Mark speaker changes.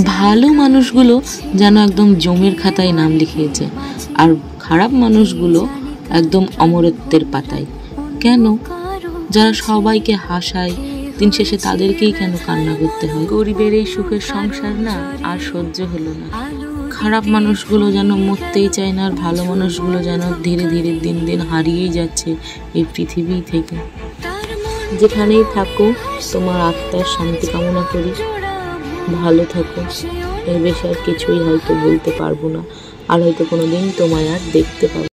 Speaker 1: ভালো মানুষগুলো যেন একদম জমের খাতায় নাম লিখিয়েছে, আর খারাপ মানুষগুলো একদম অমরত্বের পাতায়। কেন? যারা সবাইকে হাসায়, দিন শেষে তাদেরকেই কেন কান্না করতে হয়? গরিবের এই সুখের সংসার না আর সহ্য হলো না। খারাপ মানুষগুলো যেন মরতেই চায় না, আর ভালো মানুষগুলো যেন ধীরে ধীরে দিন দিন হারিয়েই যাচ্ছে এই পৃথিবী থেকে। যেখানেই থাকো, তোমার আত্মার শান্তি কামনা করি। ভালো থাকো। এর বেশি আর কিছুই হয়তো বলতে পারবো না, আর হয়তো কোনোদিন তোমায় আর দেখতে পাবো।